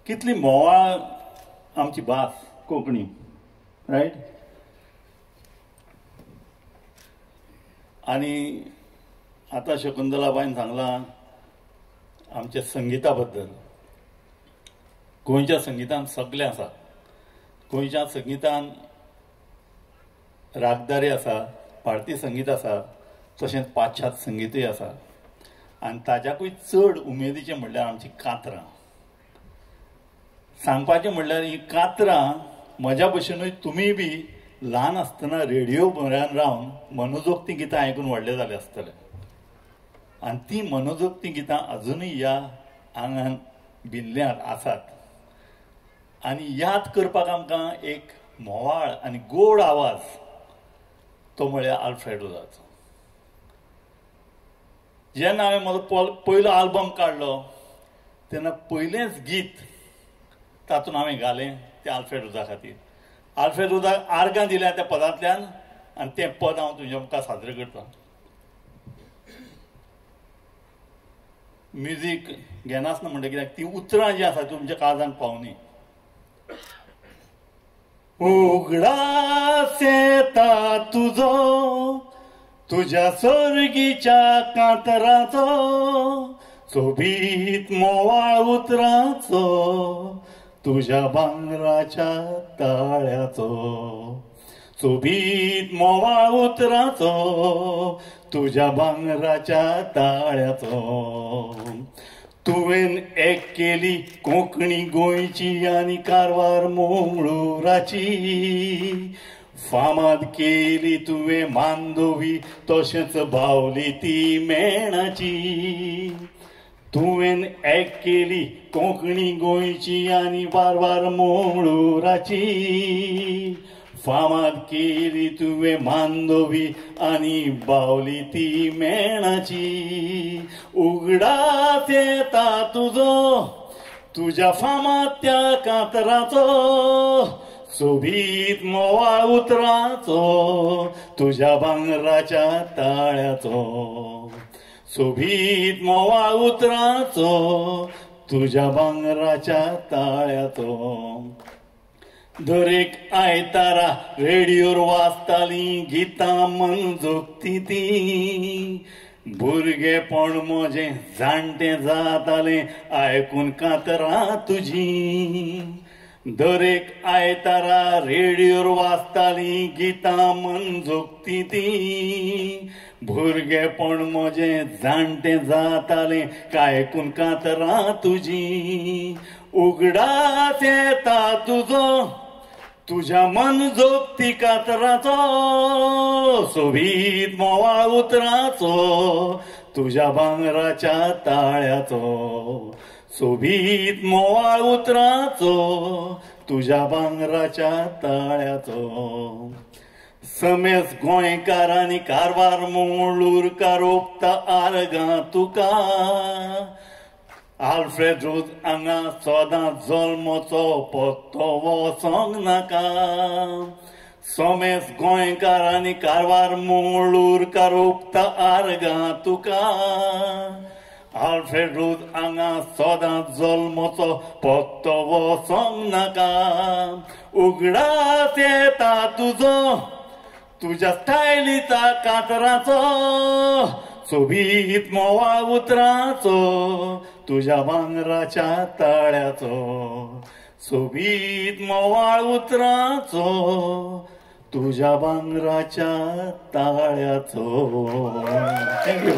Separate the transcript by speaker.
Speaker 1: कितली मोवाळ आमची भास कोंकणी, रायट. आणि आता शकुंतलाबाईन सांगलां आमच्या संगीता बद्दल. गोंयच्या संगीतान सगळें आसा. गोंयच्या संगीतान रागदारी आसा, भारतीय संगीत आसा, तशेंच पाश्चात्य संगीतूय आसा. आनी ताच्याकूय चड उमेदीचें म्हणल्यार आमची कांतरां. सांगपाचें म्हणल्यार ही कांतरां म्हज्या भशेनूय तुमी बी ल्हान आसतना रेडिओ म्हऱ्यान रावन मनोजोक्ती गितां आयकून व्हडले जाले आसतले. आनी ती मनोजोक्ती गितां अजुनूय ह्या आंगान भिल्ल्यात आसात. आनी याद करपाक आमकां एक मोवाळ आनी गोड आवाज तो म्हळ्यार आल्फ्रेड उजाचो. जेन्ना हांवें म्हजो पयलो आल्बम काडलो तेन्ना पयलेंच गीत तातूंत हांवें घालें तें आल्फ्रेड उजा खातीर. आल्फ्रेड उजाक आर्गां दिल्या त्या पदांतल्यान आनी तें पद हांव तुमच्या मुखार सादर करतां. म्युजीक घेनासतना म्हणटा कित्याक ती उतरां जीं आसा तुमच्या काळजांत पावनी. उगडास येता तुजो तुझ्या सर्गीच्या कांतराचो, सोबीत मोवाळ उतराचो तुझ्या भांगराच्या ताळ्याचो, सोबीत मोवाळ उतराचो तुझ्या भांगराच्या ताळ्याचो. तुवें एक केली कोंकणी गोंयची आनी कारवार मंगळुराची, फामाद केली तुवें मांदोवी तशेंच भावली ती मेणाची. तुवें एक केली कोंकणी गोंयची आनी कारवार मंगळुराची, फामाद केली तुवें मांदोवी आनी बावली ती मेणाची. उगडास येता तुजो तुज्या फामाद त्या कांतराचो, सोबीत मोवाळ उतराचो तुझ्या भांगराच्या ताळ्याचो, सोबीत मोवाळ उतराचो तुझ्या भांगराच्या ताळ्याचो. दरेक आयतारा रेडिओर वाजतालीं गितां मनजोगती ती, भुरगेपण म्हजें जाणटें जातालें आयकून कांतरां तुजीं. दरेक आयतारा रेडिओर वाजतालीं गितां मनजोगती ती, भुरगेपण म्हजें जाणटें जातालें आयकून कांतरां तुजीं. उगडास येता तुजो तुझ्या मनजोगती कांतराचो, सोबीत मोवाळ उतराचो तुझ्या भांगराच्या ताळ्याचो, सोबीत मोवाळ उतराचो तुझ्या भांगराच्या ताळ्याचो. समेस गोंयकारांनी कारवार मंगळूरकार ओपता आर्गां तुका, आल्फ्रेड उज हांगा सदांच जल्माचो पत्तो वचोंक नाका. समेस गोंयकारांनी कारवार मंगळूरकार ओपता आर्गां तुका, आल्फ्रेड उज हांगा सदांच जल्माचो पत्तो वचोंक नाका. उगडास येता तुजो तुझ्या स्टायलीचा कांतराचो, सोबीत मोवाळ उतराचो तुझ्या भांगराच्या ताळ्याचो, सोबीत मोवाळ उतराचो तुझ्या भांगराच्या ताळ्याचो. थँक्यू.